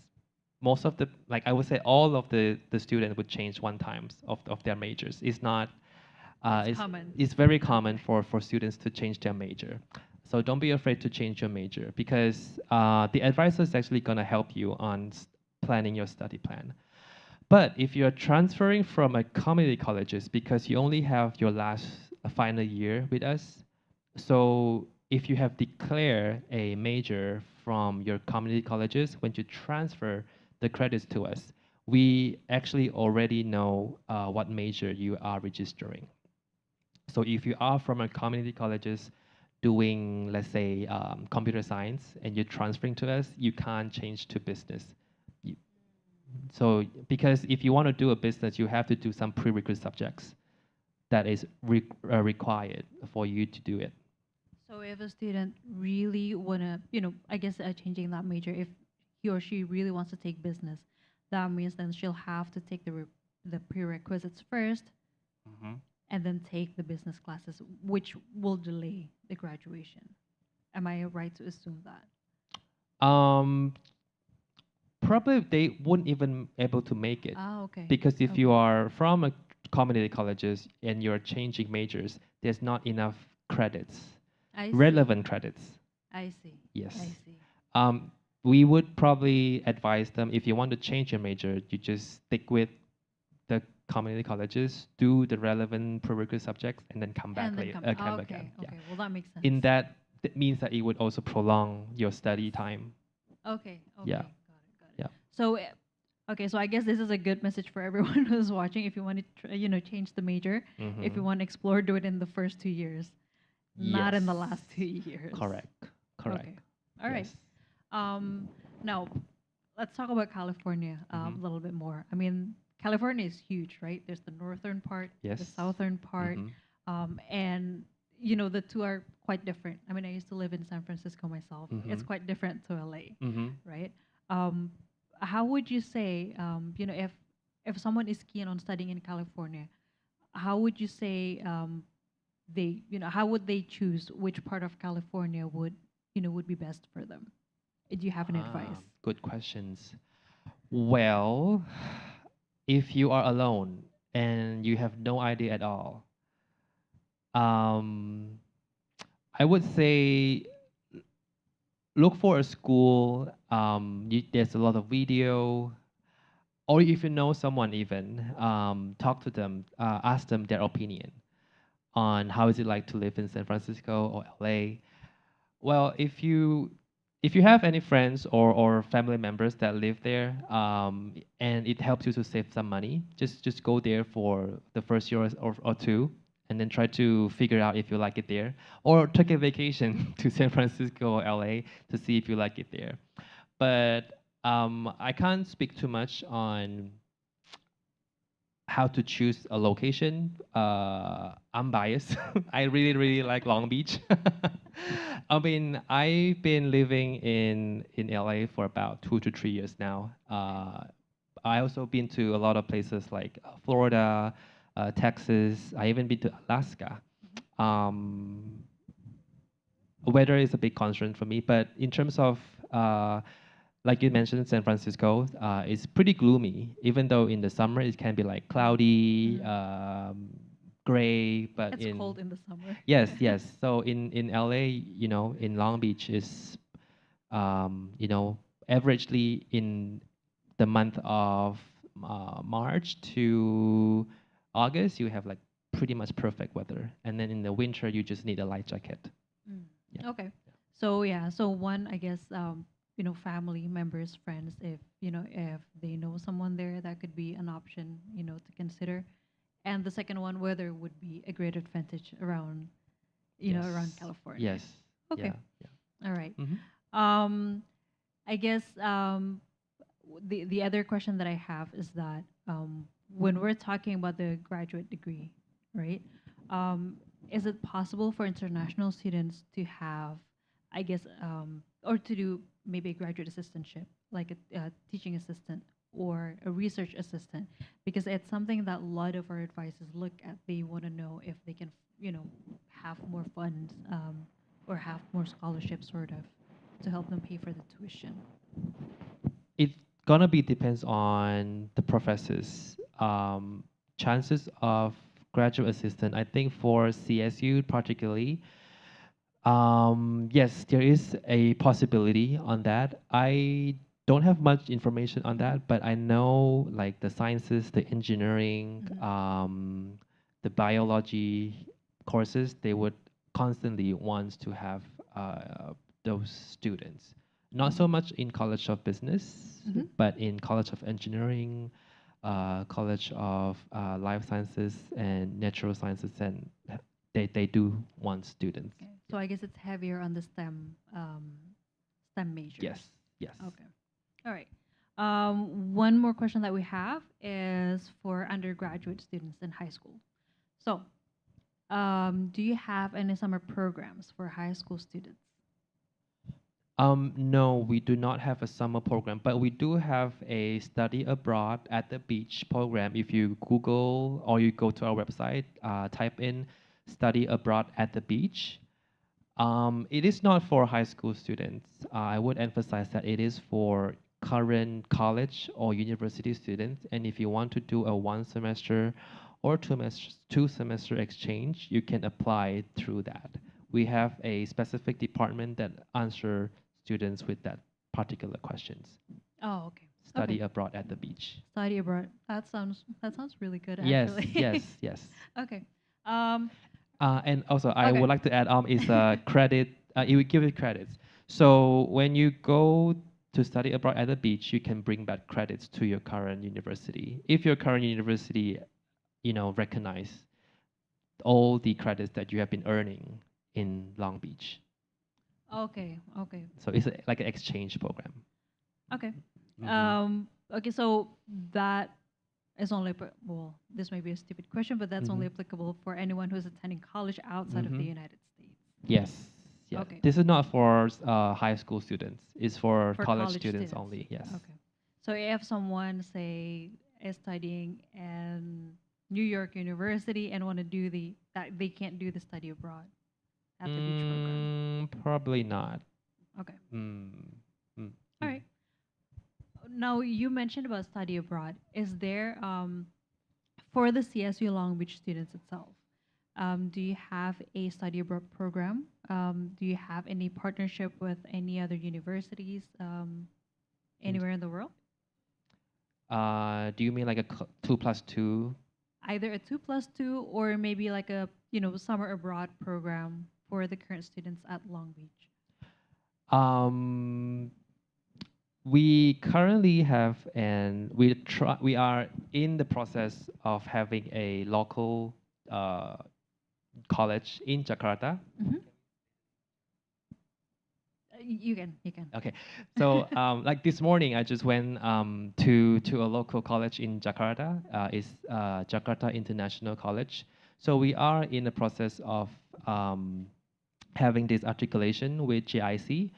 most of the like I would say all of the students would change one times of their majors. It's not It's common. It's very common Okay. for students to change their major. So don't be afraid to change your major because the advisor is actually going to help you on planning your study plan. But if you're transferring from a community colleges because you only have your last final year with us, so if you have declared a major from your community colleges, when you transfer the credits to us, we actually already know what major you are registering. So if you are from a community colleges doing, let's say, computer science, and you're transferring to us, you can't change to business. You, so because if you want to do a business, you have to do some prerequisite subjects that is required for you to do it. So if a student really wanna, I guess changing that major, if he or she really wants to take business, that means then she'll have to take the prerequisites first, Hmm. and then take the business classes, which will delay the graduation. Am I right to assume that? Um, Probably they wouldn't even able to make it Ah, okay. because if you Okay. are from a community colleges and you're changing majors, there's not enough credits, I see. relevant credits. I see. Yes. I see. Um, we would probably advise them if you want to change your major, you just stick with the community colleges, do the relevant prerequisite subjects, and then come back And then later. come back. Come Ah, back okay. again. Yeah. Okay. Well, that makes sense. In that, that means that it would also prolong your study time. Okay. Okay. Yeah. Got it. Got it. Yeah. So, okay. So I guess this is a good message for everyone who's watching. If you want to, change the major, if you Mhm. want to explore, do it in the first 2 years, not in the Yes. last 2 years. Correct. Correct. Okay. All right. Yes. Now let's talk about California a Mhm. little bit more. I mean, California is huge, right? There's the northern part, the Yes. southern part, Mhm. and the two are quite different. I mean, I used to live in San Francisco myself. It's Mhm. quite different to LA, Mhm. right? Um, how would you say, if someone is keen on studying in California, how would you say how would they choose which part of California would be best for them? Do you have any advice? Good questions. Well, if you are alone and you have no idea at all, um, I would say look for a school. There's a lot of video, or if you know someone, even talk to them, ask them their opinion on how is it like to live in San Francisco or LA. Well, if you have any friends or family members that live there, and it helps you to save some money, just go there for the first year or two, and then try to figure out if you like it there, or take a vacation to San Francisco or LA to see if you like it there. But I can't speak too much on how to choose a location. I'm biased. I really, really like Long Beach. I mean, I've been living in LA for about 2 to 3 years now. I also been to a lot of places like Florida, Texas. I even been to Alaska. Um, Weather is a big concern for me, but in terms of like you mentioned, San Francisco is pretty gloomy. Even though in the summer it can be like cloudy, Mhm. gray, but It's cold in the summer. yes, yes. So in LA, in Long Beach is averagely in the month of March to August, you have like pretty much perfect weather, and then in the winter you just need a light jacket. Mm. Yeah. Okay. So yeah, so one, I guess, family members, friends, if they know someone there, that could be an option, to consider. And the second one, weather would be a great advantage around Yes. California. Yes. Okay. Yeah. Yeah. All right. Hmm. Um, I guess the other question that I have is that when we're talking about the graduate degree, right? Um, is it possible for international students to have, I guess, or to do maybe a graduate assistantship, like a teaching assistant or a research assistant? Because it's something that a lot of our advisors look at. They want to know if they can, have more funds or have more scholarships, sort of, to help them pay for the tuition. It's gonna be depends on the professors. Chances of graduate assistant, I think for CSU particularly, yes, there is a possibility on that. I don't have much information on that, but I know like the sciences, the engineering, Mhm. the biology courses, they would constantly want to have those students. Not so Mhm. much in College of Business, Mhm. but in College of Engineering, College of Life Sciences and Natural Sciences, and they do want students. Okay. So I guess it's heavier on the STEM majors. Yes, yes. Okay. All right. One more question that we have is for undergraduate students in high school. So, do you have any summer programs for high school students? No, we do not have a summer program, but we do have a study abroad at the beach program. If you Google or you go to our website, type in study abroad at the beach. It is not for high school students. I would emphasize that it is for current college or university students. And if you want to do a 1 semester or 2 semester exchange, you can apply through that. We have a specific department that answer students with that particular questions. Oh, okay. Study Okay. abroad at the beach. Study abroad. That sounds really good Yes, actually. yes, yes. Okay. Um, And also, I okay. would like to add is a credit. It will give you credits. So when you go to study abroad at the beach, you can bring back credits to your current university. If your current university, recognize all the credits that you have been earning in Long Beach. Okay. Okay. So it's like an exchange program. Okay. Mhm. Okay. So that is only well, this may be a stupid question, but that's only Mhm. applicable for anyone who's attending college outside of the Mhm. United States. Yes. Yes. Okay. This is not for high school students. It's for For college college students students. only. Yes. Okay. So if someone say is studying in New York University and want to do that they can't do the study abroad at the beach program. Probably not. Okay. Mm, mm, All mm. right. Now you mentioned about study abroad. Is there for the CSU Long Beach students itself? Do you have a study abroad program? Do you have any partnership with any other universities In- anywhere in the world? Do you mean like a 2+2? Either a 2+2 or maybe like a summer abroad program for the current students at Long Beach. Um, we currently have, and we are in the process of having a local uh, college in Jakarta. Mm-hmm. You can. Okay, so like this morning, I just went to a local college in Jakarta. It's Jakarta International College. So we are in the process of having this articulation with JIC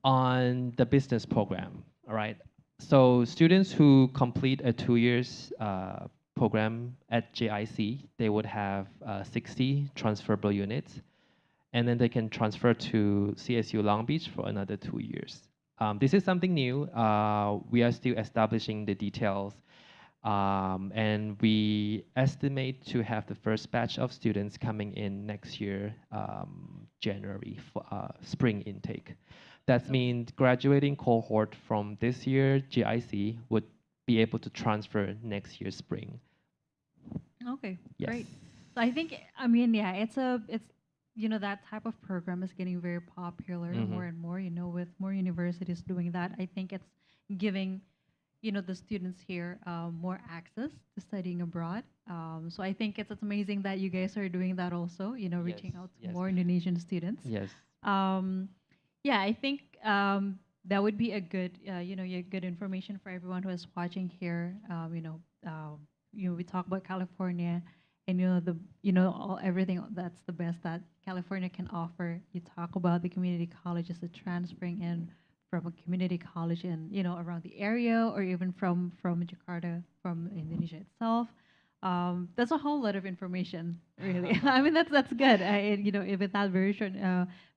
on the business program. All right. So students who complete a 2 years program at JIC, they would have 60 transferable units, and then they can transfer to CSU Long Beach for another 2 years. This is something new. We are still establishing the details, and we estimate to have the first batch of students coming in next year, January, for spring intake. That Okay. means graduating cohort from this year GIC would be able to transfer next year spring. Okay, Yes. great. So I think, I mean, yeah, it's that type of program is getting very popular Mhm. more and more, with more universities doing that. I think it's giving, the students here more access to studying abroad. So I think it's amazing that you guys are doing that also, reaching out to yes, more Indonesian students. yes. Um, yeah, I think that would be a good, good information for everyone who is watching here. We talk about California, and everything that's the best that California can offer. You talk about the community colleges that transferring in from a community college in around the area, or even from Jakarta, from Indonesia itself. That's a whole lot of information, really. I mean, that's good. With that very short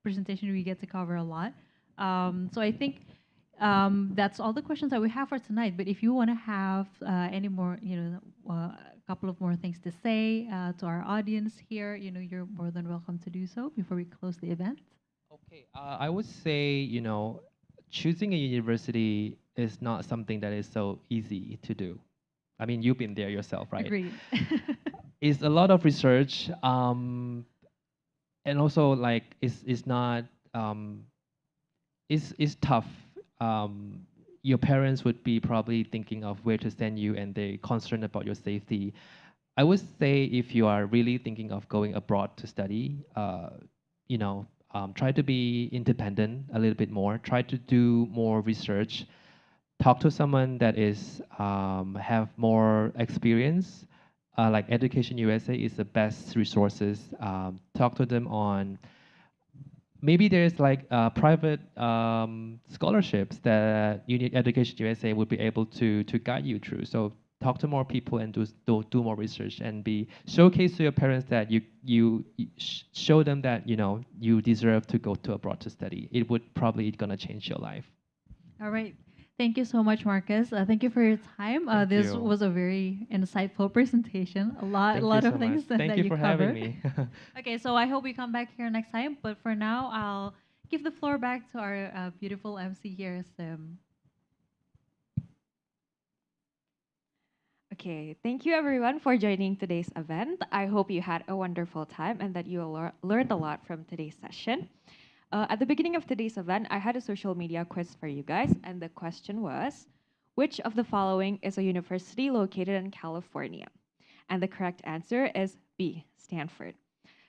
presentation, we get to cover a lot. So I think that's all the questions that we have for tonight. But if you want to have any more, couple of more things to say to our audience here, you're more than welcome to do so before we close the event. Okay, I would say, choosing a university is not something that is so easy to do. I mean, you've been there yourself, right? Agreed. It's a lot of research, and also like it's not it's tough. Your parents would be probably thinking of where to send you, and they're concerned about your safety. I would say if you are really thinking of going abroad to study, try to be independent a little bit more. Try to do more research. Talk to someone that is have more experience. Like Education USA is the best resources. Talk to them on maybe there's like private scholarships that Education USA would be able to guide you through. So talk to more people and do more research and be showcase to your parents that you show them that you deserve to go to abroad to study. It would probably gonna change your life. All right. Thank you so much, Marcus. Thank you for your time. Thank This you. was a very insightful presentation. A lot, Thank a you lot so of things much. that, Thank that you you for covered. having me. Okay, so I hope we come back here next time. But for now, I'll give the floor back to our beautiful MC here, Sim. Okay, thank you everyone for joining today's event. I hope you had a wonderful time and that you learned a lot from today's session. At the beginning of today's event, I had a social media quiz for you guys, and the question was, which of the following is a university located in California? And the correct answer is B, Stanford.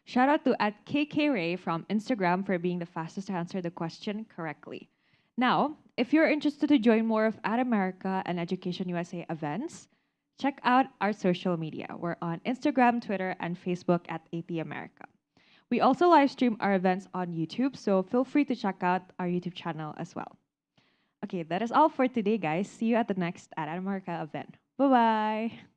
Shout out to @KKRay from Instagram for being the fastest to answer the question correctly. Now, if you're interested to join more of Ad America and Education USA events, check out our social media. We're on Instagram, Twitter, and Facebook at AT America. We also live stream our events on YouTube, so feel free to check out our YouTube channel as well. Okay, that is all for today, guys. See you at the next Ad America event. Bye bye.